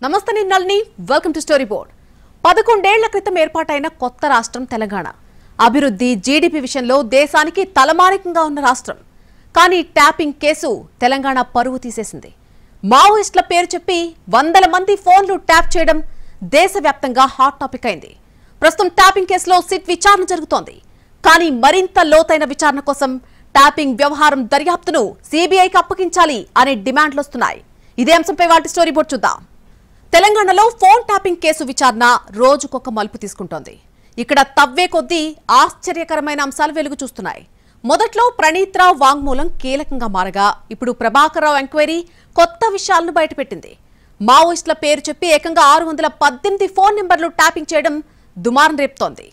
నమస్తే నేను Nalini welcome to story board 11 ఏళ్ల క్రితం ఏర్పాటైన కొత్త రాష్ట్రం తెలంగాణ అభివృద్ధి జీడీపీ విషయంలో దేశానికి తలమానికంగా ఉన్న రాష్ట్రం కానీ ట్యాపింగ్ కేసు తెలంగాణ పరువు తీసేసింది మావోయిస్టుల పేరు చెప్పి వందల మంది ఫోన్లు ట్యాప్ చేయడం దేశవ్యాప్తంగా హాట్ టాపిక్ అయింది ప్రస్తుతం ట్యాపింగ్ కేసులో సిట్ విచారణ జరుగుతోంది కానీ మరింత లోతైన విచారణ కోసం ట్యాపింగ్ వ్యవహారం దర్యాప్తును సిబిఐకి అప్పగించాలి అనే డిమాండ్లు వస్తున్నాయి ఇదే అంశంపై వాటి స్టోరీ బోర్డ్ చూద్దాం తెలంగాణలో ఫోన్ ట్యాపింగ్ కేసు విచారణ రోజుకొక మలుపు తీసుకుంటోంది ఇక్కడ తవ్వే కొద్దీ ఆశ్చర్యకరమైన అంశాలు వెలుగు చూస్తున్నాయి మొదట్లో ప్రణీత్ రావు వాంగ్మూలం కీలకంగా మారగా ఇప్పుడు ప్రభాకర్ రావు ఎంక్వైరీ కొత్త విషయాలను బయటపెట్టింది మావోయిస్టుల పేరు చెప్పి ఏకంగా 618 ఫోన్ నెంబర్లు ట్యాపింగ్ చేయడం దుమారం రేపుతోంది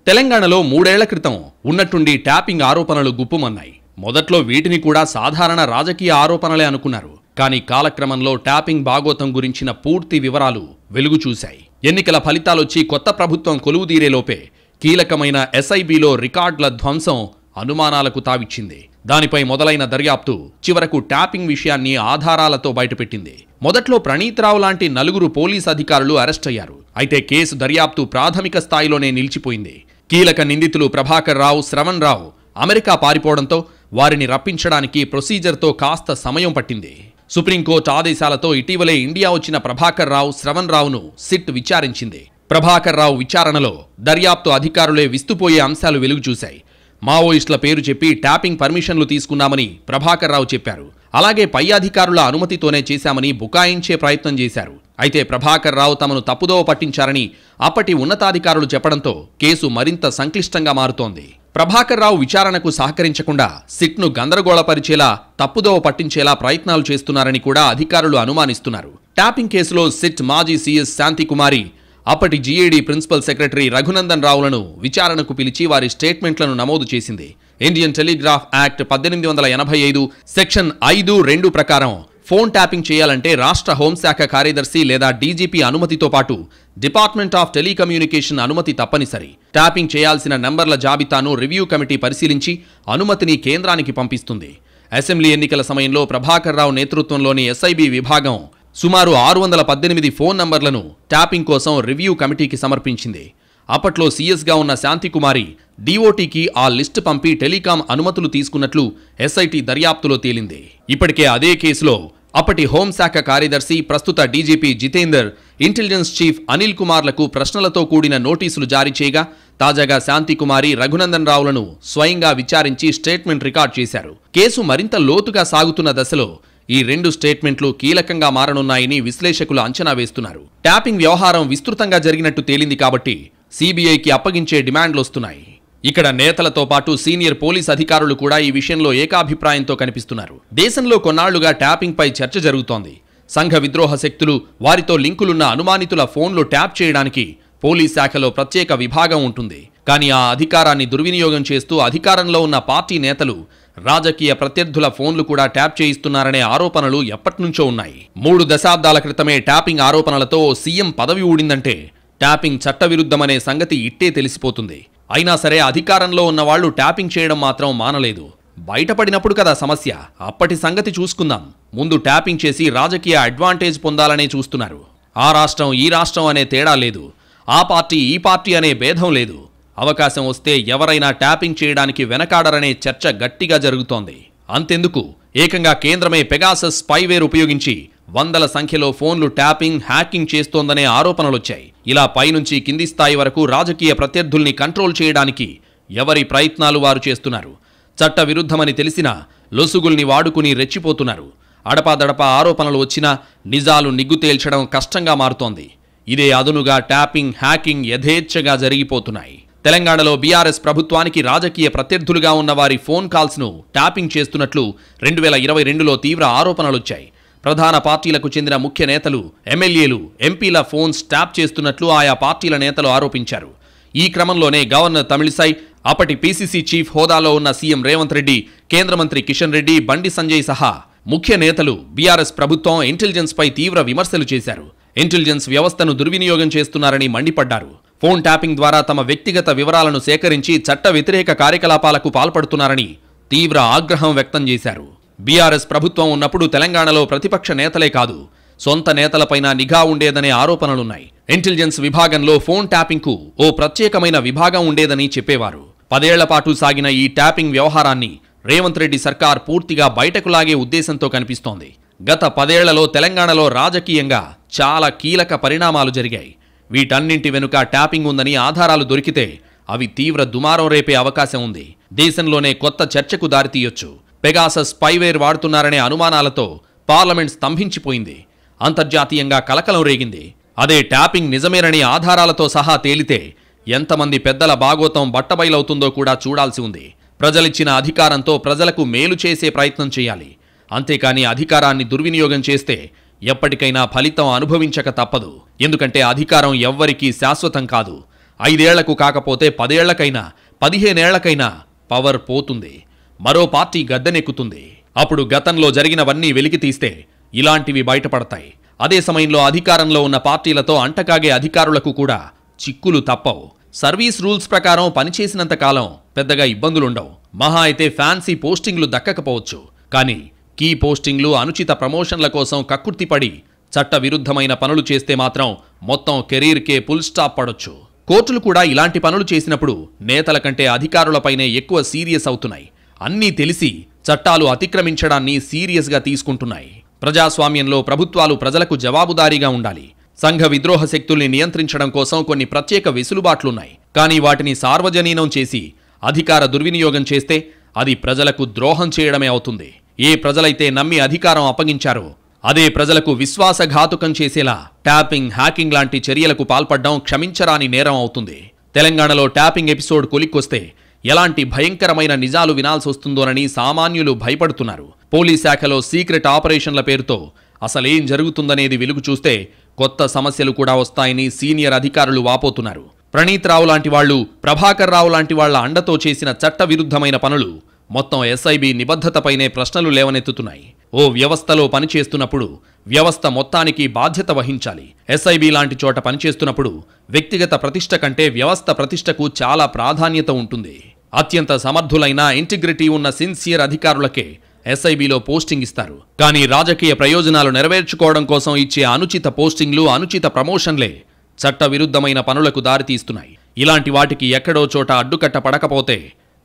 తెలంగాణలో 3 ఏళ్ల క్రితం ఉన్నట్టుండి ట్యాపింగ్ ఆరోపణలు గుప్పుమన్నాయి మొదట్లో వీటిని కూడా సాధారణ రాజకీయ ఆరోపణలే అనుకున్నారు కానీ కాలక్రమంలో ట్యాపింగ్ భాగోతం గురించిన పూర్తి వివరాలు వెలుగు చూశాయి ఎన్నికల ఫలితాలొచ్చి కొత్త ప్రభుత్వం కొలువుదీరేలోపే కీలకమైన ఎస్ఐబిలో రికార్డుల ధ్వంసం అనుమానాలకు తావిచ్చింది దానిపై మొదలైన దర్యాప్తు చివరకు ట్యాపింగ్ విషయాన్ని ఆధారాలతో బయటపెట్టింది మొదట్లో ప్రణీత్ రావు లాంటి 4 పోలీస్ అధికారులు అరెస్ట్ అయ్యారు అయితే కేసు దర్యాప్తు ప్రాథమిక స్థాయిలోనే నిలిచిపోయింది కీలక నిందితులు ప్రభాకర్ రావు శ్రవణ్ రావు అమెరికా పారిపోవడంతో వారిని రప్పించడానికి ప్రొసీజర్తో కాస్త సమయం పట్టింది సుప్రీంకోర్టు ఆదేశాలతో ఇటీవలే ఇండియా వచ్చిన ప్రభాకర్ రావు శ్రవణ్ రావును సిట్ విచారించింది ప్రభాకర్ రావు విచారణలో దర్యాప్తు అధికారులే విస్తుపోయే అంశాలు వెలుగు చూశాయి మావోయిస్టుల పేరు చెప్పి ట్యాపింగ్ పర్మిషన్లు తీసుకున్నామని ప్రభాకర్ రావు చెప్పారు అలాగే పై అధికారుల అనుమతితోనే చేశామని బుకాయించే ప్రయత్నం చేశారు అయితే ప్రభాకర్ రావు తమను తప్పుదోవ పట్టించారని అప్పటి ఉన్నతాధికారులు చెప్పడంతో కేసు మరింత సంక్లిష్టంగా మారుతోంది ప్రభాకర్ రావు విచారణకు సహకరించకుండా సిట్ను గందరగోళపరిచేలా తప్పుదోవ పట్టించేలా ప్రయత్నాలు చేస్తున్నారని కూడా అధికారులు అనుమానిస్తున్నారు ట్యాపింగ్ కేసులో సిట్ మాజీ సీఎస్ శాంతికుమారి అప్పటి జీఏడీ ప్రిన్సిపల్ సెక్రటరీ రఘునందన్ రావులను విచారణకు పిలిచి వారి స్టేట్మెంట్లను నమోదు చేసింది ఇండియన్ టెలిగ్రాఫ్ యాక్ట్ 1885 సెక్షన్ 5(2) ప్రకారం ఫోన్ ట్యాపింగ్ చేయాలంటే రాష్ట్ర హోంశాఖ కార్యదర్శి లేదా డీజీపీ అనుమతితో పాటు డిపార్ట్మెంట్ ఆఫ్ టెలికమ్యూనికేషన్ అనుమతి తప్పనిసరి ట్యాపింగ్ చేయాల్సిన నంబర్ల జాబితాను రివ్యూ కమిటీ పరిశీలించి అనుమతిని కేంద్రానికి పంపిస్తుంది అసెంబ్లీ ఎన్నికల సమయంలో ప్రభాకర్ రావు నేతృత్వంలోని ఎస్ఐబి విభాగం సుమారు 618 ఫోన్ నంబర్లను ట్యాపింగ్ కోసం రివ్యూ కమిటీకి సమర్పించింది అప్పట్లో సీఎస్గా ఉన్న శాంతికుమారి డీఓటీకి ఆ లిస్టు పంపి టెలికాం అనుమతులు తీసుకున్నట్లు ఎస్ఐటి దర్యాప్తులో తేలింది ఇప్పటికే అదే కేసులో అప్పటి హోంశాఖ కార్యదర్శి ప్రస్తుత DGP Jitender intelligence chief Anil కుమార్లకు ప్రశ్నలతో కూడిన నోటీసులు జారీ చేయగా తాజాగా శాంతికుమారి రఘునందన్ రావులను స్వయంగా విచారించి స్టేట్మెంట్ రికార్డ్ చేశారు కేసు మరింత లోతుగా సాగుతున్న దశలో ఈ 2 స్టేట్మెంట్లు కీలకంగా మారనున్నాయని విశ్లేషకులు అంచనా వేస్తున్నారు ట్యాపింగ్ వ్యవహారం విస్తృతంగా జరిగినట్టు తేలింది కాబట్టి సిబిఐకి అప్పగించే డిమాండ్లొస్తున్నాయి ఇక్కడ నేతలతో పాటు సీనియర్ పోలీస్ అధికారులు కూడా ఈ విషయంలో ఏకాభిప్రాయంతో కనిపిస్తున్నారు దేశంలో కొన్నాళ్లుగా ట్యాపింగ్ పై చర్చ జరుగుతోంది సంఘ విద్రోహ శక్తులు వారితో లింకులున్న అనుమానితుల ఫోన్లు ట్యాప్ చేయడానికి పోలీస్ శాఖలో ప్రత్యేక విభాగం ఉంటుంది కానీ ఆ అధికారాన్ని దుర్వినియోగం చేస్తూ అధికారంలో ఉన్న పార్టీ నేతలు రాజకీయ ప్రత్యర్థుల ఫోన్లు కూడా ట్యాప్ చేయిస్తున్నారనే ఆరోపణలు ఎప్పటినుంచో ఉన్నాయి 3 దశాబ్దాల క్రితమే ట్యాపింగ్ ఆరోపణలతో సీఎం పదవి ఊడిందంటే ట్యాపింగ్ చట్టవిరుద్ధమనే సంగతి ఇట్టే తెలిసిపోతుంది అయినా సరే అధికారంలో ఉన్నవాళ్లు ట్యాపింగ్ చేయడం మాత్రం మానలేదు బయటపడినప్పుడు కదా సమస్య అప్పటి సంగతి చూసుకుందాం ముందు ట్యాపింగ్ చేసి రాజకీయ అడ్వాంటేజ్ పొందాలనే చూస్తున్నారు ఆ రాష్ట్రం ఈ రాష్ట్రం అనే తేడా లేదు ఆ పార్టీ ఈ పార్టీ అనే భేదం లేదు అవకాశం వస్తే ఎవరైనా ట్యాపింగ్ చేయడానికి వెనకాడరనే చర్చ గట్టిగా జరుగుతోంది అంతెందుకు ఏకంగా కేంద్రమే పెగాసస్ స్పైవేర్ ఉపయోగించి వందల సంఖ్యలో ఫోన్లు ట్యాపింగ్ హ్యాకింగ్ చేస్తోందనే ఆరోపణలొచ్చాయి ఇలా పైనుంచి కింది స్థాయి వరకు రాజకీయ ప్రత్యర్థుల్ని కంట్రోల్ చేయడానికి ఎవరి ప్రయత్నాలు వారు చేస్తున్నారు చట్ట విరుద్ధమని తెలిసినా లొసుగుల్ని వాడుకుని రెచ్చిపోతున్నారు అడపాదడపా ఆరోపణలు వచ్చినా నిజాలు నిగ్గు తేల్చడం కష్టంగా మారుతోంది ఇదే అదునుగా ట్యాపింగ్ హ్యాకింగ్ యథేచ్ఛగా జరిగిపోతున్నాయి తెలంగాణలో బీఆర్ఎస్ ప్రభుత్వానికి రాజకీయ ప్రత్యర్థులుగా ఉన్న వారి ఫోన్ కాల్స్ను ట్యాపింగ్ చేస్తున్నట్లు 2022లో తీవ్ర ఆరోపణలొచ్చాయి ప్రధాన పార్టీలకు చెందిన ముఖ్య నేతలు ఎమ్మెల్యేలు ఎంపీల ఫోన్స్ ట్యాప్ చేస్తున్నట్లు ఆయా పార్టీల నేతలు ఆరోపించారు ఈ క్రమంలోనే గవర్నర్ తమిళిసై అప్పటి పీసీసీ చీఫ్ హోదాలో ఉన్న సీఎం రేవంత్ రెడ్డి కేంద్ర మంత్రి కిషన్ రెడ్డి బండి సంజయ్ సహా ముఖ్య నేతలు బీఆర్ఎస్ ప్రభుత్వం ఇంటెలిజెన్స్ పై తీవ్ర విమర్శలు చేశారు ఇంటెలిజెన్స్ వ్యవస్థను దుర్వినియోగం చేస్తున్నారని మండిపడ్డారు ఫోన్ ట్యాపింగ్ ద్వారా తమ వ్యక్తిగత వివరాలను సేకరించి చట్ట వ్యతిరేక కార్యకలాపాలకు పాల్పడుతున్నారని తీవ్ర ఆగ్రహం వ్యక్తం చేశారు బీఆర్ఎస్ ప్రభుత్వం ఉన్నప్పుడు తెలంగాణలో ప్రతిపక్ష నేతలే కాదు సొంత నేతలపైన నిఘా ఉండేదనే ఆరోపణలున్నాయి. ఇంటెలిజెన్స్ విభాగంలో ఫోన్ ట్యాపింగ్కు ఓ ప్రత్యేకమైన విభాగం ఉండేదని చెప్పేవారు. 10 ఏళ్ల పాటు సాగిన ఈ ట్యాపింగ్ వ్యవహారాన్ని రేవంత్ రెడ్డి సర్కార్ పూర్తిగా బయటకు లాగే ఉద్దేశంతో కనిపిస్తోంది. గత 10 ఏళ్లలో తెలంగాణలో రాజకీయంగా చాలా కీలక పరిణామాలు జరిగాయి. వీటన్నింటి వెనుక ట్యాపింగ్ ఉందని ఆధారాలు దొరికితే అవి తీవ్ర దుమారం రేపే అవకాశం ఉంది. దేశంలోనే కొత్త చర్చకు దారితీయొచ్చు. పెగాసస్ స్పైవేర్ వాడుతున్నారనే అనుమానాలతో పార్లమెంట్ స్తంభించిపోయింది. అంతర్జాతీయంగా కలకలం రేగింది. అదే ట్యాపింగ్ నిజమేనని ఆధారాలతో సహా తేలితే ఎంతమంది పెద్దల బాగోతం బట్టబయలవుతుందో కూడా చూడాల్సి ఉంది. ప్రజలిచ్చిన అధికారంతో ప్రజలకు మేలు చేసే ప్రయత్నం చేయాలి. అంతేకాని అధికారాన్ని దుర్వినియోగం చేస్తే ఎప్పటికైనా ఫలితం అనుభవించక తప్పదు. ఎందుకంటే అధికారం ఎవ్వరికీ శాశ్వతం కాదు. 5 ఏళ్లకు కాకపోతే 10 ఏళ్లకైనా 15 ఏళ్లకైనా పవర్ పోతుంది. మరో పార్టీ గద్దెనెక్కుతుంది. అప్పుడు గతంలో జరిగినవన్నీ వెలికి తీస్తే ఇలాంటివి బయటపడతాయి. అదే సమయంలో అధికారంలో ఉన్న పార్టీలతో అంటకాగే అధికారులకు కూడా చిక్కులు తప్పవు. సర్వీస్ రూల్స్ ప్రకారం పనిచేసినంత కాలం పెద్దగా ఇబ్బందులుండవు. మహా అయితే ఫ్యాన్సీ పోస్టింగ్లు దక్కకపోవచ్చు. కానీ కీ పోస్టింగ్లు, అనుచిత ప్రమోషన్ల కోసం కక్కుర్తిపడి చట్ట విరుద్ధమైన పనులు చేస్తే మాత్రం మొత్తం కెరీర్కే ఫుల్ స్టాప్ పడొచ్చు. కోర్టులు కూడా ఇలాంటి పనులు చేసినప్పుడు నేతల కంటే అధికారులపైనే ఎక్కువ సీరియస్ అవుతున్నాయి. అన్నీ తెలిసి చట్టాలు అతిక్రమించడాన్ని సీరియస్గా తీసుకుంటున్నాయి. ప్రజాస్వామ్యంలో ప్రభుత్వాలు ప్రజలకు జవాబుదారీగా ఉండాలి. సంఘ విద్రోహ శక్తుల్ని నియంత్రించడం కోసం కొన్ని ప్రత్యేక వెసులుబాట్లున్నాయి. కానీ వాటిని సార్వజనీనం చేసి అధికార దుర్వినియోగం చేస్తే అది ప్రజలకు ద్రోహం చేయడమే అవుతుంది. ఏ ప్రజలైతే నమ్మి అధికారం అప్పగించారో అదే ప్రజలకు విశ్వాసఘాతుకం చేసేలా ట్యాపింగ్, హ్యాకింగ్ లాంటి చర్యలకు పాల్పడడం క్షమించరాని నేరం అవుతుంది. తెలంగాణలో ట్యాపింగ్ ఎపిసోడ్ కొలిక్కొస్తే ఎలాంటి భయంకరమైన నిజాలు వినాల్సొస్తుందోనని సామాన్యులు భయపడుతున్నారు. పోలీస్ శాఖలో సీక్రెట్ ఆపరేషన్ల పేరుతో అసలేం జరుగుతుందనేది వెలుగు చూస్తే కొత్త సమస్యలు కూడా వస్తాయని సీనియర్ అధికారులు వాపోతున్నారు. ప్రణీత్ రావు లాంటి వాళ్లు, ప్రభాకర్ రావు లాంటి వాళ్ల అండతో చేసిన చట్ట విరుద్ధమైన పనులు మొత్తం ఎస్ఐబి నిబద్ధతపైనే ప్రశ్నలు లేవనెత్తుతున్నాయి. ఓ వ్యవస్థలో పనిచేస్తున్నప్పుడు వ్యవస్థ మొత్తానికి బాధ్యత వహించాలి. ఎస్ఐబి లాంటి చోట పనిచేస్తున్నప్పుడు వ్యక్తిగత ప్రతిష్ట కంటే వ్యవస్థ ప్రతిష్టకు చాలా ప్రాధాన్యత ఉంటుంది. అత్యంత సమర్థులైన, ఇంటిగ్రిటీ ఉన్న సిన్సియర్ అధికారులకే ఎస్ఐబిలో పోస్టింగ్ ఇస్తారు. కానీ రాజకీయ ప్రయోజనాలు నెరవేర్చుకోవడం కోసం ఇచ్చే అనుచిత పోస్టింగ్లు, అనుచిత ప్రమోషన్లే చట్ట విరుద్ధమైన పనులకు దారితీస్తున్నాయి. ఇలాంటి వాటికి ఎక్కడో చోట అడ్డుకట్ట పడకపోతే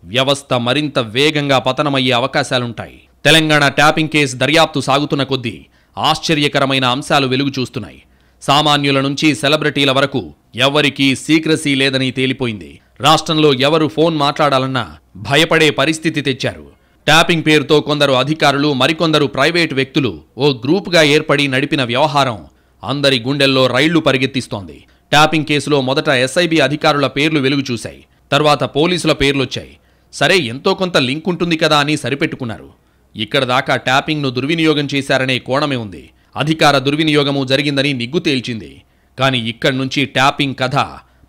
వ్యవస్థ మరింత వేగంగా పతనమయ్యే అవకాశాలుంటాయి. తెలంగాణ ట్యాపింగ్ కేసు దర్యాప్తు సాగుతున్న కొద్దీ ఆశ్చర్యకరమైన అంశాలు వెలుగు చూస్తున్నాయి. సామాన్యుల నుంచి సెలబ్రిటీల వరకు ఎవరికీ సీక్రసీ లేదని తేలిపోయింది. రాష్ట్రంలో ఎవరు ఫోన్ మాట్లాడాలన్నా భయపడే పరిస్థితి తెచ్చారు. ట్యాపింగ్ పేరుతో కొందరు అధికారులు, మరికొందరు ప్రైవేటు వ్యక్తులు ఓ గ్రూప్గా ఏర్పడి నడిపిన వ్యవహారం అందరి గుండెల్లో రైళ్లు పరిగెత్తిస్తోంది. ట్యాపింగ్ కేసులో మొదట ఎస్ఐబి అధికారుల పేర్లు వెలుగు చూశాయి. తర్వాత పోలీసుల పేర్లొచ్చాయి. సరే, ఎంతో కొంత లింక్ ఉంటుంది కదా అని సరిపెట్టుకున్నారు. ఇక్కడ దాకా ట్యాపింగ్ను దుర్వినియోగం చేశారనే కోణమే ఉంది. అధికార దుర్వినియోగము జరిగిందని నిగ్గు తేల్చింది. కానీ ఇక్కడి నుంచి ట్యాపింగ్ కథ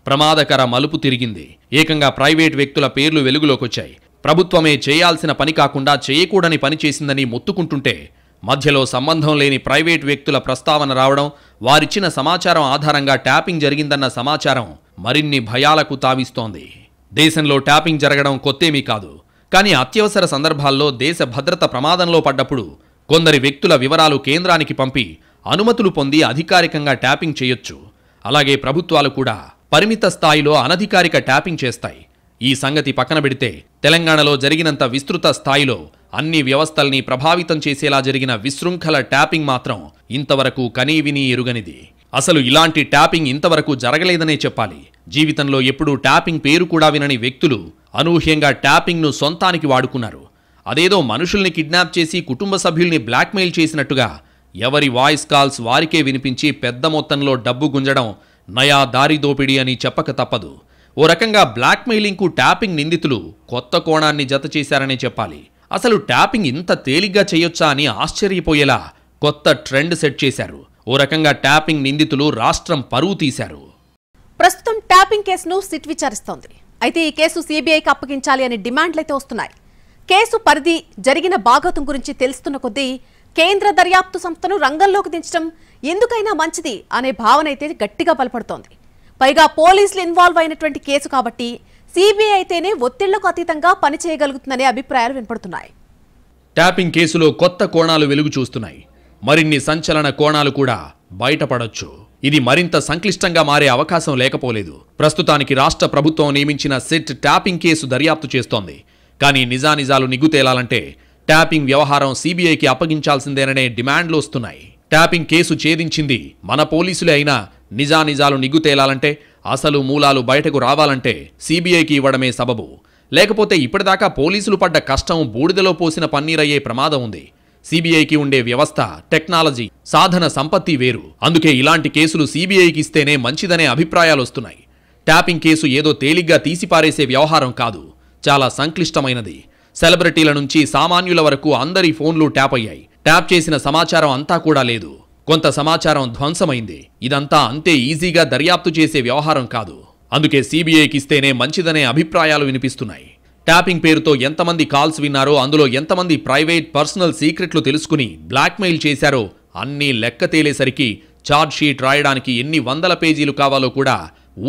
ప్రమాదకర మలుపు తిరిగింది. ఏకంగా ప్రైవేట్ వ్యక్తుల పేర్లు వెలుగులోకొచ్చాయి. ప్రభుత్వమే చేయాల్సిన పని కాకుండా చేయకూడని పని చేసిందని మొత్తుకుంటుంటే మధ్యలో సంబంధం లేని ప్రైవేట్ వ్యక్తుల ప్రస్తావన రావడం, వారిచ్చిన సమాచారం ఆధారంగా ట్యాపింగ్ జరిగిందన్న సమాచారం మరిన్ని భయాలకు తావిస్తోంది. దేశంలో ట్యాపింగ్ జరగడం కొత్తేమీ కాదు. కానీ అత్యవసర సందర్భాల్లో దేశ భద్రత ప్రమాదంలో పడ్డప్పుడు కొందరి వ్యక్తుల వివరాలు కేంద్రానికి పంపి అనుమతులు పొంది అధికారికంగా ట్యాపింగ్ చేయొచ్చు. అలాగే ప్రభుత్వాలు కూడా పరిమిత స్థాయిలో అనధికారిక ట్యాపింగ్ చేస్తాయి. ఈ సంగతి పక్కన పెడితే తెలంగాణలో జరిగినంత విస్తృత స్థాయిలో అన్ని వ్యవస్థల్ని ప్రభావితం చేసేలా జరిగిన విశృంఖల ట్యాపింగ్ మాత్రం ఇంతవరకు కనీవినీ ఎరుగనిది. అసలు ఇలాంటి ట్యాపింగ్ ఇంతవరకు జరగలేదనే చెప్పాలి. జీవితంలో ఎప్పుడూ ట్యాపింగ్ పేరు కూడా వినని వ్యక్తులు అనూహ్యంగా ట్యాపింగ్ను సొంతానికి వాడుకున్నారు. అదేదో మనుషుల్ని కిడ్నాప్ చేసి కుటుంబ సభ్యుల్ని బ్లాక్మెయిల్ చేసినట్టుగా ఎవరి వాయిస్ కాల్స్ వారికే వినిపించి పెద్ద మొత్తంలో డబ్బు గుంజడం నయా దారి దోపిడీ అని చెప్పక తప్పదు. ఓ రకంగా బ్లాక్మెయిలింగ్కు ట్యాపింగ్ నిందితులు కొత్త కోణాన్ని జత చేశారనే చెప్పాలి. అసలు ట్యాపింగ్ ఇంత తేలిగ్గా చేయొచ్చా అని ఆశ్చర్యపోయేలా కొత్త ట్రెండ్ సెట్ చేశారు. ఓ రకంగా ట్యాపింగ్ నిందితులు రాష్ట్రం పరువు తీశారు. ప్రస్తుతం ట్యాపింగ్ కేసును సిట్ విచారిస్తోంది. అయితే ఈ కేసు సిబిఐకి అప్పగించాలి అనే డిమాండ్లైతే వస్తున్నాయి. కేసు పరిధి, జరిగిన భాగోతం గురించి తెలుస్తున్న కొద్దీ కేంద్ర దర్యాప్తు సంస్థను రంగంలోకి దించడం ఎందుకైనా మంచిది అనే భావన అయితే గట్టిగా బలపడుతోంది. పైగా పోలీసులు ఇన్వాల్వ్ అయినటువంటి కేసు కాబట్టి సిబిఐ అయితేనే ఒత్తిళ్లకు అతీతంగా పనిచేయగలుగుతుందనే అభిప్రాయాలు వినపడుతున్నాయి. ట్యాపింగ్ కేసులో కొత్త కోణాలు వెలుగు చూస్తున్నాయి. మరిన్ని సంచలన కోణాలు కూడా బయటపడొచ్చు. ఇది మరింత సంక్లిష్టంగా మారే అవకాశం లేకపోలేదు. ప్రస్తుతానికి రాష్ట్ర ప్రభుత్వం నియమించిన సిట్ ట్యాపింగ్ కేసు దర్యాప్తు చేస్తోంది. కానీ నిజానిజాలు నిగ్గు తేలాలంటే ట్యాపింగ్ వ్యవహారం సీబీఐకి అప్పగించాల్సిందేననే డిమాండ్లు వస్తున్నాయి. ట్యాపింగ్ కేసు ఛేదించింది మన పోలీసులే అయినా నిజానిజాలు నిగ్గు తేలాలంటే, అసలు మూలాలు బయటకు రావాలంటే సీబీఐకి ఇవ్వడమే సబబు. లేకపోతే ఇప్పటిదాకా పోలీసులు పడ్డ కష్టం బూడిదలో పోసిన పన్నీరయ్యే ప్రమాదం ఉంది. సీబీఐకి ఉండే వ్యవస్థ, టెక్నాలజీ, సాధన సంపత్తి వేరు. అందుకే ఇలాంటి కేసులు సీబీఐకి ఇస్తేనే మంచిదనే అభిప్రాయాలొస్తున్నాయి. ట్యాపింగ్ కేసు ఏదో తేలిగ్గా తీసిపారేసే వ్యవహారం కాదు, చాలా సంక్లిష్టమైనది. సెలబ్రిటీల నుంచి సామాన్యుల వరకు అందరి ఫోన్లు ట్యాప్ అయ్యాయి. ట్యాప్ చేసిన సమాచారం అంతా కూడా లేదు, కొంత సమాచారం ధ్వంసమైంది. ఇదంతా అంతే ఈజీగా దర్యాప్తు చేసే వ్యవహారం కాదు. అందుకే సీబీఐకి ఇస్తేనే మంచిదనే అభిప్రాయాలు వినిపిస్తున్నాయి. ట్యాపింగ్ పేరుతో ఎంతమంది కాల్స్ విన్నారో, అందులో ఎంతమంది ప్రైవేట్ పర్సనల్ సీక్రెట్లు తెలుసుకుని బ్లాక్మెయిల్ చేశారో అన్నీ లెక్క తేలేసరికి ఛార్జ్ షీట్ రాయడానికి ఎన్ని వందల పేజీలు కావాలో కూడా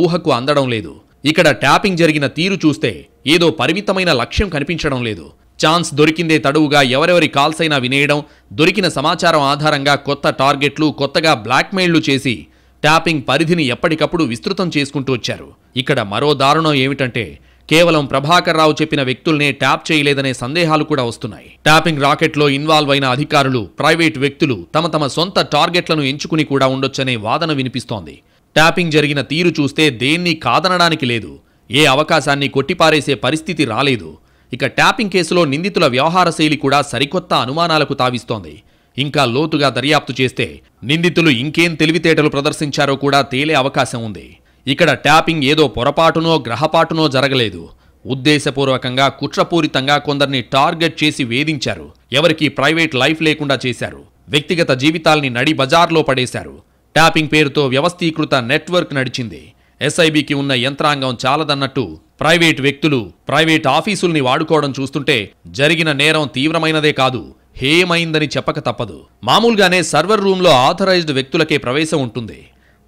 ఊహకు అందడం లేదు. ఇక్కడ ట్యాపింగ్ జరిగిన తీరు చూస్తే ఏదో పరిమితమైన లక్ష్యం కనిపించడం లేదు. ఛాన్స్ దొరికిందే తడువుగా ఎవరెవరి కాల్స్ అయినా వినేయడం, దొరికిన సమాచారం ఆధారంగా కొత్త టార్గెట్లు, కొత్తగా బ్లాక్మెయిల్లు చేసి ట్యాపింగ్ పరిధిని ఎప్పటికప్పుడు విస్తృతం చేసుకుంటూ వచ్చారు. ఇక్కడ మరో దారుణం ఏమిటంటే కేవలం ప్రభాకర్ రావు చెప్పిన వ్యక్తుల్నే ట్యాప్ చేయలేదనే సందేహాలు కూడా వస్తున్నాయి. ట్యాపింగ్ రాకెట్లో ఇన్వాల్వ్ అయిన అధికారులు, ప్రైవేట్ వ్యక్తులు తమ తమ సొంత టార్గెట్లను ఎంచుకుని కూడా ఉండొచ్చనే వాదన వినిపిస్తోంది. ట్యాపింగ్ జరిగిన తీరు చూస్తే దేన్ని కాదనడానికి లేదు, ఏ అవకాశాన్ని కొట్టిపారేసే పరిస్థితి రాలేదు. ఇక ట్యాపింగ్ కేసులో నిందితుల వ్యవహార శైలి కూడా సరికొత్త అనుమానాలకు తావిస్తోంది. ఇంకా లోతుగా దర్యాప్తు చేస్తే నిందితులు ఇంకేం తెలివితేటలు ప్రదర్శించారో కూడా తేలే అవకాశం ఉంది. ఇక్కడ ట్యాపింగ్ ఏదో పొరపాటునో గ్రహపాటునో జరగలేదు. ఉద్దేశపూర్వకంగా, కుట్రపూరితంగా కొందరిని టార్గెట్ చేసి వేధించారు. ఎవరికీ ప్రైవేట్ లైఫ్ లేకుండా చేశారు. వ్యక్తిగత జీవితాల్ని నడి బజార్లో పడేశారు. ట్యాపింగ్ పేరుతో వ్యవస్థీకృత నెట్వర్క్ నడిచింది. ఎస్ఐబికి ఉన్న యంత్రాంగం చాలదన్నట్టు ప్రైవేట్ వ్యక్తులు, ప్రైవేట్ ఆఫీసుల్ని వాడుకోవడం చూస్తుంటే జరిగిన నేరం తీవ్రమైనదే కాదు, హేయమైందని చెప్పక తప్పదు. మామూలుగానే సర్వర్ రూమ్లో ఆథరైజ్డ్ వ్యక్తులకే ప్రవేశం ఉంటుంది.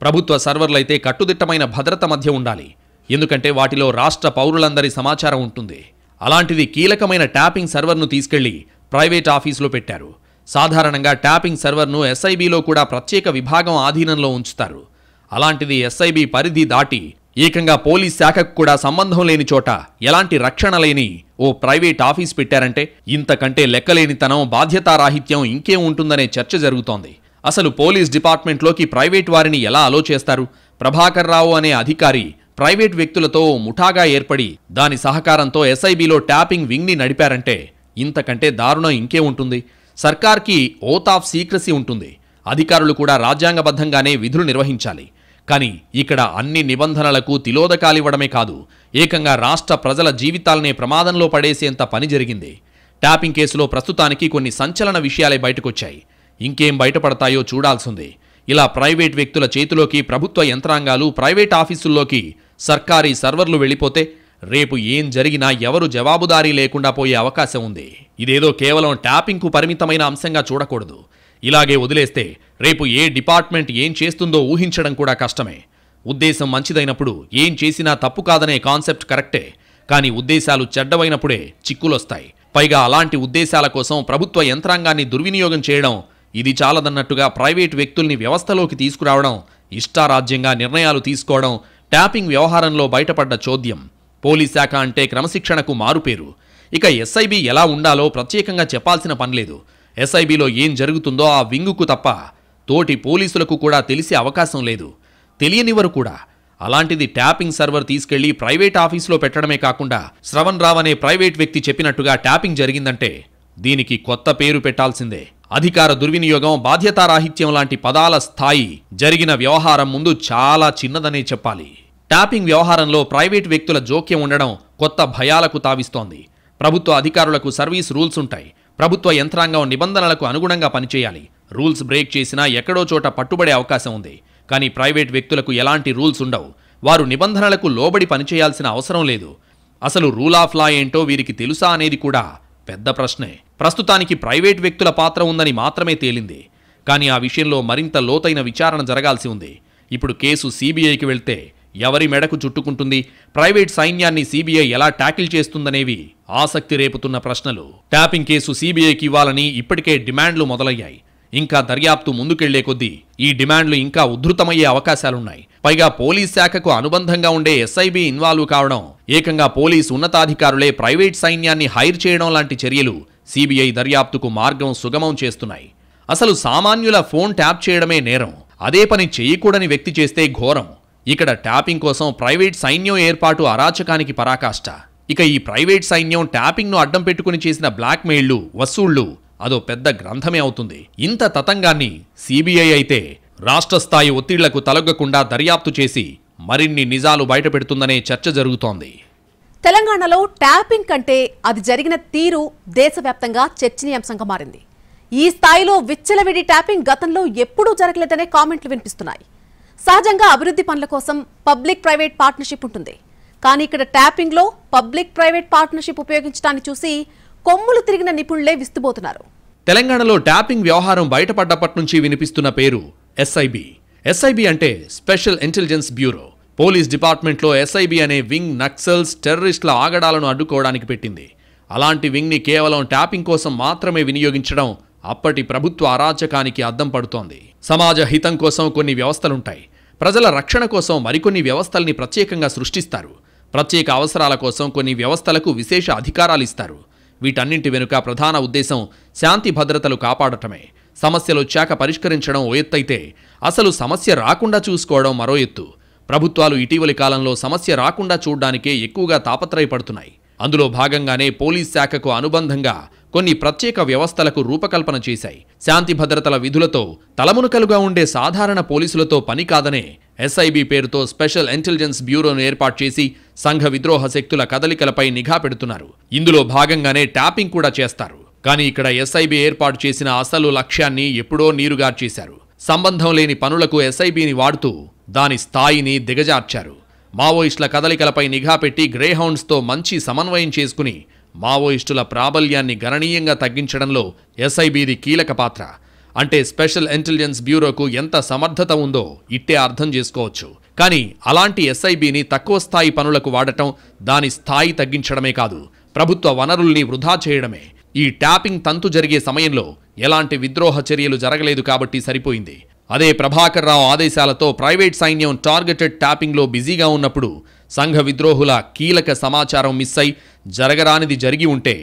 ప్రభుత్వ సర్వర్లైతే కట్టుదిట్టమైన భద్రత మధ్య ఉండాలి. ఎందుకంటే వాటిలో రాష్ట్ర పౌరులందరి సమాచారం ఉంటుంది. అలాంటిది కీలకమైన ట్యాపింగ్ సర్వర్ను తీసుకెళ్లి ప్రైవేట్ ఆఫీసులో పెట్టారు. సాధారణంగా ట్యాపింగ్ సర్వర్ను ఎస్ఐబిలో కూడా ప్రత్యేక విభాగం ఆధీనంలో ఉంచుతారు. అలాంటిది ఎస్ఐబి పరిధి దాటి ఏకంగా పోలీస్ శాఖకు కూడా సంబంధం లేని చోట, ఎలాంటి రక్షణ లేని ఓ ప్రైవేట్ ఆఫీస్ పెట్టారంటే ఇంతకంటే లెక్కలేనితనం, బాధ్యతారాహిత్యం ఇంకేం ఉంటుందనే చర్చ జరుగుతోంది. అసలు పోలీస్ డిపార్ట్మెంట్లోకి ప్రైవేట్ వారిని ఎలా అలో చేస్తారు? ప్రభాకర్ రావు అనే అధికారి ప్రైవేట్ వ్యక్తులతో ముఠాగా ఏర్పడి దాని సహకారంతో ఎస్ఐబిలో ట్యాపింగ్ వింగ్ని నడిపారంటే ఇంతకంటే దారుణం ఇంకే ఉంటుంది? సర్కార్కి ఓత్ ఆఫ్ సీక్రసీ ఉంటుంది. అధికారులు కూడా రాజ్యాంగబద్ధంగానే విధులు నిర్వహించాలి. కానీ ఇక్కడ అన్ని నిబంధనలకు తిలోదకాలివ్వడమే కాదు, ఏకంగా రాష్ట్ర ప్రజల జీవితాలనే ప్రమాదంలో పడేసేంత పని జరిగింది. ట్యాపింగ్ కేసులో ప్రస్తుతానికి కొన్ని సంచలన విషయాలే బయటకొచ్చాయి. ఇంకేం బయటపడతాయో చూడాల్సిందే. ఇలా ప్రైవేట్ వ్యక్తుల చేతిలోకి ప్రభుత్వ యంత్రాంగాలు, ప్రైవేట్ ఆఫీసుల్లోకి సర్కారీ సర్వర్లు వెళ్ళిపోతే రేపు ఏం జరిగినా ఎవరు జవాబుదారీ లేకుండా పోయే అవకాశం ఉంది. ఇదేదో కేవలం ట్యాపింగ్కు పరిమితమైన అంశంగా చూడకూడదు. ఇలాగే వదిలేస్తే రేపు ఏ డిపార్ట్మెంట్ ఏం చేస్తుందో ఊహించడం కూడా కష్టమే. ఉద్దేశం మంచిదైనప్పుడు ఏం చేసినా తప్పు కాదనే కాన్సెప్ట్ కరెక్టే. కానీ ఉద్దేశాలు చెడ్డవైనప్పుడే చిక్కులొస్తాయి. పైగా అలాంటి ఉద్దేశాల కోసం ప్రభుత్వ యంత్రాంగాన్ని దుర్వినియోగం చేయడం, ఇది చాలదన్నట్టుగా ప్రైవేట్ వ్యక్తుల్ని వ్యవస్థలోకి తీసుకురావడం, ఇష్టారాజ్యంగా నిర్ణయాలు తీసుకోవడం ట్యాపింగ్ వ్యవహారంలో బయటపడ్డ చోద్యం. పోలీస్ శాఖ అంటే క్రమశిక్షణకు మారుపేరు. ఇక ఎస్ఐబి ఎలా ఉండాలో ప్రత్యేకంగా చెప్పాల్సిన పనిలేదు. ఎస్ఐబిలో ఏం జరుగుతుందో ఆ వింగుకు తప్ప తోటి పోలీసులకు కూడా తెలిసే అవకాశం లేదు, తెలియనివరు కూడా. అలాంటిది ట్యాపింగ్ సర్వర్ తీసుకెళ్లి ప్రైవేట్ ఆఫీసులో పెట్టడమే కాకుండా శ్రవణ్ రావ్ అనే ప్రైవేట్ వ్యక్తి చెప్పినట్టుగా ట్యాపింగ్ జరిగిందంటే దీనికి కొత్త పేరు పెట్టాల్సిందే. అధికార దుర్వినియోగం, బాధ్యతారాహిత్యం లాంటి పదాల స్థాయి జరిగిన వ్యవహారం ముందు చాలా చిన్నదనే చెప్పాలి. ట్యాపింగ్ వ్యవహారంలో ప్రైవేట్ వ్యక్తుల జోక్యం ఉండడం కొత్త భయాలకు తావిస్తోంది. ప్రభుత్వ అధికారులకు సర్వీస్ రూల్స్ ఉంటాయి. ప్రభుత్వ యంత్రాంగం నిబంధనలకు అనుగుణంగా పనిచేయాలి. రూల్స్ బ్రేక్ చేసినా ఎక్కడో చోట పట్టుబడే అవకాశం ఉంది. కానీ ప్రైవేట్ వ్యక్తులకు ఎలాంటి రూల్స్ ఉండవు. వారు నిబంధనలకు లోబడి పనిచేయాల్సిన అవసరం లేదు. అసలు రూల్ ఆఫ్ లా ఏంటో వీరికి తెలుసా అనేది కూడా పెద్ద ప్రశ్నే. ప్రస్తుతానికి ప్రైవేట్ వ్యక్తుల పాత్ర ఉందని మాత్రమే తేలింది. కానీ ఆ విషయంలో మరింత లోతైన విచారణ జరగాల్సి ఉంది. ఇప్పుడు కేసు సీబీఐకి వెళ్తే ఎవరి మెడకు చుట్టుకుంటుంది? ప్రైవేట్ సైన్యాన్ని సీబీఐ ఎలా ట్యాకిల్ చేస్తుందనేవి ఆసక్తి రేపుతున్న ప్రశ్నలు. ట్యాపింగ్ కేసు సీబీఐకి ఇవ్వాలని ఇప్పటికే డిమాండ్లు మొదలయ్యాయి. ఇంకా దర్యాప్తు ముందుకెళ్లే కొద్దీ ఈ డిమాండ్లు ఇంకా ఉధృతమయ్యే అవకాశాలున్నాయి. పైగా పోలీస్ శాఖకు అనుబంధంగా ఉండే ఎస్ఐబి ఇన్వాల్వ్ కావడం, ఏకంగా పోలీస్ ఉన్నతాధికారులే ప్రైవేట్ సైన్యాన్ని హైర్ చేయడం లాంటి చర్యలు సిబిఐ దర్యాప్తుకు మార్గం సుగమం చేస్తున్నాయి. అసలు సామాన్యుల ఫోన్ ట్యాప్ చేయడమే నేరం, అదే పని చేయకూడని వ్యక్తి చేస్తే ఘోరం. ఇక్కడ ట్యాపింగ్ కోసం ప్రైవేట్ సైన్యం ఏర్పాటు అరాచకానికి పరాకాష్ట. ఇక ఈ ప్రైవేట్ సైన్యం ట్యాపింగ్ను అడ్డం పెట్టుకుని చేసిన బ్లాక్మెయిళ్లు, వసూళ్లు అదో పెద్ద గ్రంథమే అవుతుంది. ఇంత తతంగాన్ని సిబిఐ అయితే రాష్ట్ర స్థాయి ఒత్తిళ్లకు తలొగ్గకుండా దర్యాప్తు చేసి మరిన్ని నిజాలు బయటపెడుతుందనే చర్చ జరుగుతోంది. తెలంగాణలో ట్యాపింగ్ కంటే అది జరిగిన తీరు దేశవ్యాప్తంగా చర్చనీయాంశంగా మారింది. ఈ స్థాయిలో విచ్చలవిడి ట్యాపింగ్ గతంలో ఎప్పుడూ జరగలేదనే కామెంట్లు వినిపిస్తున్నాయి. సహజంగా అభివృద్ధి పనుల కోసం పబ్లిక్ ప్రైవేట్ పార్ట్నర్షిప్ ఉంటుంది. కానీ ఇక్కడ ట్యాపింగ్లో పబ్లిక్ ప్రైవేట్ పార్ట్నర్షిప్ ఉపయోగించడాన్ని చూసి కొమ్ములు తిరిగిన నిపుణులే విస్తుపోతున్నారు. తెలంగాణలో ట్యాపింగ్ వ్యవహారం బయటపడ్డప్పటి నుంచి వినిపిస్తున్న పేరు ఎస్ఐబి. ఎస్ఐబి అంటే స్పెషల్ ఇంటెలిజెన్స్ బ్యూరో. పోలీస్ డిపార్ట్మెంట్లో ఎస్ఐబి అనే వింగ్ నక్సల్స్, టెర్రరిస్టుల ఆగడాలను అడ్డుకోవడానికి పెట్టింది. అలాంటి వింగ్ని కేవలం ట్యాపింగ్ కోసం మాత్రమే వినియోగించడం అప్పటి ప్రభుత్వ అరాచకానికి అద్దం పడుతోంది. సమాజ హితం కోసం కొన్ని వ్యవస్థలుంటాయి. ప్రజల రక్షణ కోసం మరికొన్ని వ్యవస్థల్ని ప్రత్యేకంగా సృష్టిస్తారు. ప్రత్యేక అవసరాల కోసం కొన్ని వ్యవస్థలకు విశేష అధికారాలు ఇస్తారు. వీటన్నింటి వెనుక ప్రధాన ఉద్దేశం శాంతి భద్రతలు కాపాడటమే. సమస్యలొచ్చాక పరిష్కరించడం ఓ ఎత్తైతే, అసలు సమస్య రాకుండా చూసుకోవడం మరో ఎత్తు. ప్రభుత్వాలు ఇటీవలి కాలంలో సమస్య రాకుండా చూడ్డానికే ఎక్కువగా తాపత్రయపడుతున్నాయి. అందులో భాగంగానే పోలీస్ శాఖకు అనుబంధంగా కొన్ని ప్రత్యేక వ్యవస్థలకు రూపకల్పన చేశాయి. శాంతి భద్రతల విధులతో తలమునకలుగా ఉండే సాధారణ పోలీసులతో పని కాదనే ఎస్ఐబి పేరుతో స్పెషల్ ఇంటెలిజెన్స్ బ్యూరోను ఏర్పాటు చేసి సంఘ విద్రోహ శక్తుల కదలికలపై నిఘా పెడుతున్నారు. ఇందులో భాగంగానే ట్యాపింగ్ కూడా చేస్తారు. కానీ ఇక్కడ ఎస్ఐబి ఏర్పాటు చేసిన అసలు లక్ష్యాన్ని ఎప్పుడో నీరుగార్చేశారు. సంబంధం లేని పనులకు ఎస్ఐబిని వాడుతూ దాని స్థాయిని దిగజార్చారు. మావోయిస్టుల కదలికలపై నిఘా పెట్టి గ్రేహౌండ్స్తో మంచి సమన్వయం చేసుకుని మావోయిస్టుల ప్రాబల్యాన్ని గణనీయంగా తగ్గించడంలో ఎస్ఐబిది కీలక పాత్ర. అంటే స్పెషల్ ఇంటెలిజెన్స్ బ్యూరోకు ఎంత సమర్థత ఉందో ఇట్టే అర్థం చేసుకోవచ్చు. కానీ అలాంటి ఎస్ఐబిని తక్కువ స్థాయి పనులకు వాడటం దాని స్థాయి తగ్గించడమే కాదు, ప్రభుత్వ వనరుల్ని వృధా చేయడమే. ఈ ట్యాపింగ్ తంతు జరిగే సమయంలో ఎలాంటి విద్రోహ చర్యలు జరగలేదు కాబట్టి సరిపోయింది. అదే ప్రభాకర్ రావు ఆదేశాలతో ప్రైవేట్ సైన్యం టార్గెటెడ్ ట్యాపింగ్లో బిజీగా ఉన్నప్పుడు సంఘ విద్రోహుల కీలక సమాచారం మిస్ అయి జరగరానిది జరిగి ఉంటే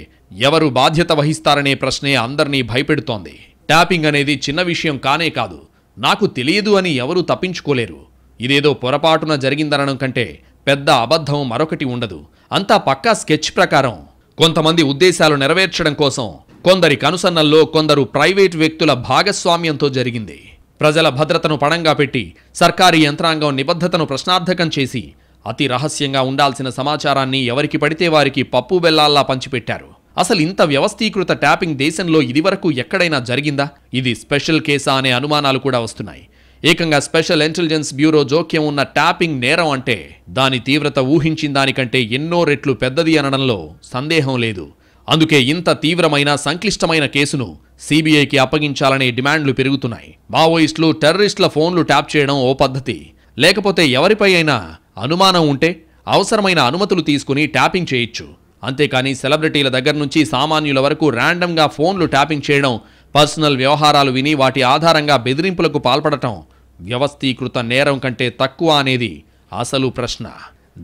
ఎవరు బాధ్యత వహిస్తారనే ప్రశ్నే అందర్నీ భయపెడుతోంది. ట్యాపింగ్ అనేది చిన్న విషయం కానే కాదు. నాకు తెలియదు అని ఎవరూ తప్పించుకోలేరు. ఇదేదో పొరపాటున జరిగిందనడం కంటే పెద్ద అబద్ధం మరొకటి ఉండదు. అంతా పక్కా స్కెచ్ ప్రకారం కొంతమంది ఉద్దేశాలు నెరవేర్చడం కోసం కొందరి కనుసన్నల్లో కొందరు ప్రైవేట్ వ్యక్తుల భాగస్వామ్యంతో జరిగింది. ప్రజల భద్రతను పణంగా పెట్టి సర్కారీ యంత్రాంగం నిబద్ధతను ప్రశ్నార్థకం చేసి అతి రహస్యంగా ఉండాల్సిన సమాచారాన్ని ఎవరికి పడితే వారికి పప్పు బెల్లాల్లా పంచిపెట్టారు. అసలు ఇంత వ్యవస్థీకృత ట్యాపింగ్ దేశంలో ఇదివరకు ఎక్కడైనా జరిగిందా? ఇది స్పెషల్ కేసా అనే అనుమానాలు కూడా వస్తున్నాయి. ఏకంగా స్పెషల్ ఇంటెలిజెన్స్ బ్యూరో జోక్యం ఉన్న ట్యాపింగ్ నేరం అంటే దాని తీవ్రత ఊహించిన దానికంటే ఎన్నో రెట్లు పెద్దది అనడంలో సందేహం లేదు. అందుకే ఇంత తీవ్రమైన సంక్లిష్టమైన కేసును సిబిఐకి అప్పగించాలనే డిమాండ్లు పెరుగుతున్నాయి. మావోయిస్టులు, టెర్రరిస్టుల ఫోన్లు ట్యాప్ చేయడం ఓ పద్ధతి. లేకపోతే ఎవరిపై అయినా అనుమానం ఉంటే అవసరమైన అనుమతులు తీసుకుని ట్యాపింగ్ చేయొచ్చు. అంతేకాని సెలబ్రిటీల దగ్గర నుంచి సామాన్యుల వరకు ర్యాండమ్గా ఫోన్లు ట్యాపింగ్ చేయడం, పర్సనల్ వ్యవహారాలు విని వాటి ఆధారంగా బెదిరింపులకు పాల్పడటం వ్యవస్థీకృత నేరం కంటే తక్కువ అనేది అసలు ప్రశ్న.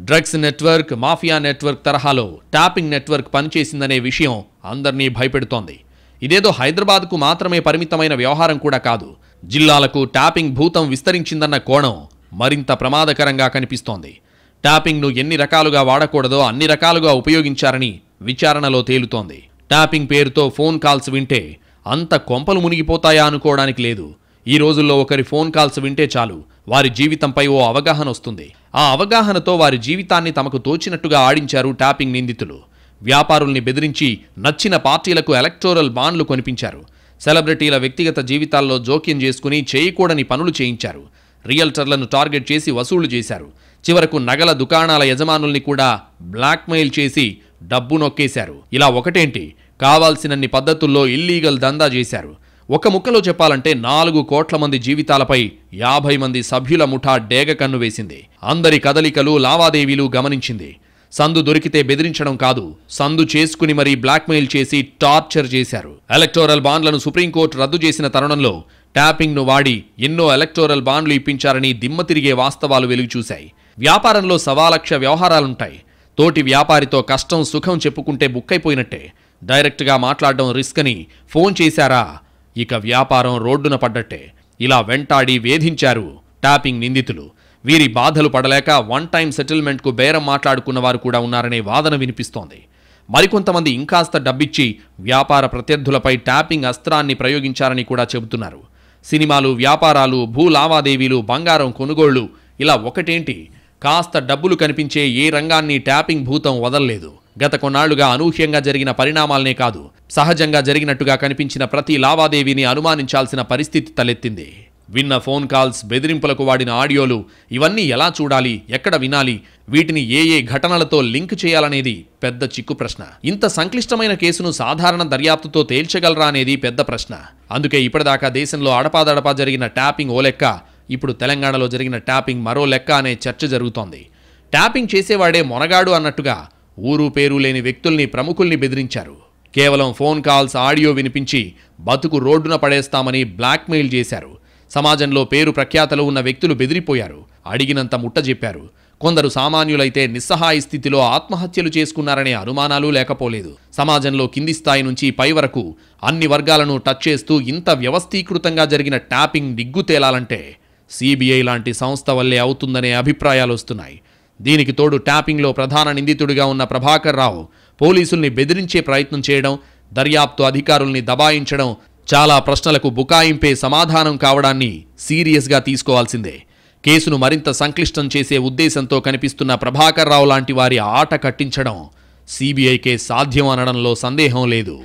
డ్రగ్స్ నెట్వర్క్, మాఫియా నెట్వర్క్ తరహాలో ట్యాపింగ్ నెట్వర్క్ పనిచేసిందనే విషయం అందర్నీ భయపెడుతోంది. ఇదేదో హైదరాబాద్కు మాత్రమే పరిమితమైన వ్యవహారం కూడా కాదు. జిల్లాలకు ట్యాపింగ్ భూతం విస్తరించిందన్న కోణం మరింత ప్రమాదకరంగా కనిపిస్తోంది. ట్యాపింగ్ను ఎన్ని రకాలుగా వాడకూడదో అన్ని రకాలుగా ఉపయోగించారని విచారణలో తేలుతోంది. ట్యాపింగ్ పేరుతో ఫోన్ కాల్స్ వింటే అంత కొంపలు మునిగిపోతాయా అనుకోవడానికి లేదు. ఈ రోజుల్లో ఒకరి ఫోన్ కాల్స్ వింటే చాలు, వారి జీవితంపై ఓ అవగాహన వస్తుంది. ఆ అవగాహనతో వారి జీవితాన్ని తమకు తోచినట్టుగా ఆడించారు ట్యాపింగ్ నిందితులు. వ్యాపారుల్ని బెదిరించి నచ్చిన పార్టీలకు ఎలక్టోరల్ బాండ్లు కొనిపించారు. సెలబ్రిటీల వ్యక్తిగత జీవితాల్లో జోక్యం చేసుకుని చేయకూడని పనులు చేయించారు. రియల్టర్లను టార్గెట్ చేసి వసూళ్లు చేశారు. చివరకు నగల దుకాణాల యజమానుల్ని కూడా బ్లాక్మెయిల్ చేసి డబ్బు నొక్కేశారు. ఇలా ఒకటేంటి, కావాల్సినన్ని పద్ధతుల్లో ఇల్లీగల్ దందా చేశారు. ఒక ముక్కలో చెప్పాలంటే 4 కోట్ల మంది జీవితాలపై 50 మంది సభ్యుల ముఠా డేగ కన్ను వేసింది. అందరి కదలికలు, లావాదేవీలు గమనించింది. సందు దొరికితే బెదిరించడం కాదు, సందు చేసుకుని మరీ బ్లాక్మెయిల్ చేసి టార్చర్ చేశారు. ఎలక్టోరల్ బాండ్లను సుప్రీంకోర్టు రద్దు చేసిన తరుణంలో ట్యాపింగ్ను వాడి ఎన్నో ఎలక్టోరల్ బాండ్లు ఇప్పించారని దిమ్మ తిరిగే వాస్తవాలు వెలుగుచూశాయి. వ్యాపారంలో 1,00,000 వ్యవహారాలుంటాయి. తోటి వ్యాపారితో కష్టం సుఖం చెప్పుకుంటే బుక్కైపోయినట్టే. డైరెక్ట్గా మాట్లాడడం రిస్క్ అని ఫోన్ చేశారా, ఇక వ్యాపారం రోడ్డున పడ్డట్టే. ఇలా వెంటాడి వేధించారు ట్యాపింగ్ నిందితులు. వీరి బాధలు పడలేక వన్ టైం సెటిల్మెంట్కు బేరం మాట్లాడుకున్న వారు కూడా ఉన్నారనే వాదన వినిపిస్తోంది. మరికొంతమంది ఇంకాస్త డబ్బిచ్చి వ్యాపార ప్రత్యర్థులపై ట్యాపింగ్ అస్త్రాన్ని ప్రయోగించారని కూడా చెబుతున్నారు. సినిమాలు, వ్యాపారాలు, భూ లావాదేవీలు, బంగారం కొనుగోళ్లు, ఇలా ఒకటేంటి, కాస్త డబ్బులు కనిపించే ఏ రంగాన్ని ట్యాపింగ్ భూతం వదల్లేదు. గత కొన్నాళ్లుగా అనూహ్యంగా జరిగిన పరిణామాలనే కాదు, సహజంగా జరిగినట్టుగా కనిపించిన ప్రతి లావాదేవీని అనుమానించాల్సిన పరిస్థితి తలెత్తింది. విన్న ఫోన్ కాల్స్, బెదిరింపులకు వాడిన ఆడియోలు, ఇవన్నీ ఎలా చూడాలి, ఎక్కడ వినాలి, వీటిని ఏ ఘటనలతో లింక్ చేయాలనేది పెద్ద చిక్కు ప్రశ్న. ఇంత సంక్లిష్టమైన కేసును సాధారణ దర్యాప్తుతో తేల్చగలరా అనేది పెద్ద ప్రశ్న. అందుకే ఇప్పటిదాకా దేశంలో అడపాదడపా జరిగిన ట్యాపింగ్ ఓ లెక్క, ఇప్పుడు తెలంగాణలో జరిగిన ట్యాపింగ్ మరో లెక్క అనే చర్చ జరుగుతోంది. ట్యాపింగ్ చేసేవాడే మొనగాడు అన్నట్టుగా ఊరు పేరు లేని వ్యక్తుల్ని, ప్రముఖుల్ని బెదిరించారు. కేవలం ఫోన్ కాల్స్, ఆడియో వినిపించి బతుకు రోడ్డున పడేస్తామని బ్లాక్మెయిల్ చేశారు. సమాజంలో పేరు ప్రఖ్యాతలు ఉన్న వ్యక్తులు బెదిరిపోయారు. అడిగినంత ముట్టజెప్పారు. కొందరు సామాన్యులైతే నిస్సహాయ స్థితిలో ఆత్మహత్యలు చేసుకున్నారనే అనుమానాలు లేకపోలేదు. సమాజంలో కింది స్థాయి నుంచి పై వరకు అన్ని వర్గాలను టచ్ చేస్తూ ఇంత వ్యవస్థీకృతంగా జరిగిన ట్యాపింగ్ నిగ్గు తేలాలంటే సిబిఐ లాంటి సంస్థ వల్లే అవుతుందనే అభిప్రాయాలు వస్తున్నాయి. దీనికి తోడు ట్యాపింగ్లో ప్రధాన నిందితుడిగా ఉన్న ప్రభాకర్ రావు పోలీసుల్ని బెదిరించే ప్రయత్నం చేయడం, దర్యాప్తు అధికారుల్ని దబాయించడం చాలా ప్రశ్నలకు బుకాయింపే సమాధానం కావడాన్ని సీరియస్గా తీసుకోవాల్సిందే. కేసును మరింత సంక్లిష్టం చేసే ఉద్దేశంతో కనిపిస్తున్న ప్రభాకర్ రావు లాంటి వారి ఆట కట్టించడం సిబిఐకే సాధ్యం అనడంలో సందేహం లేదు.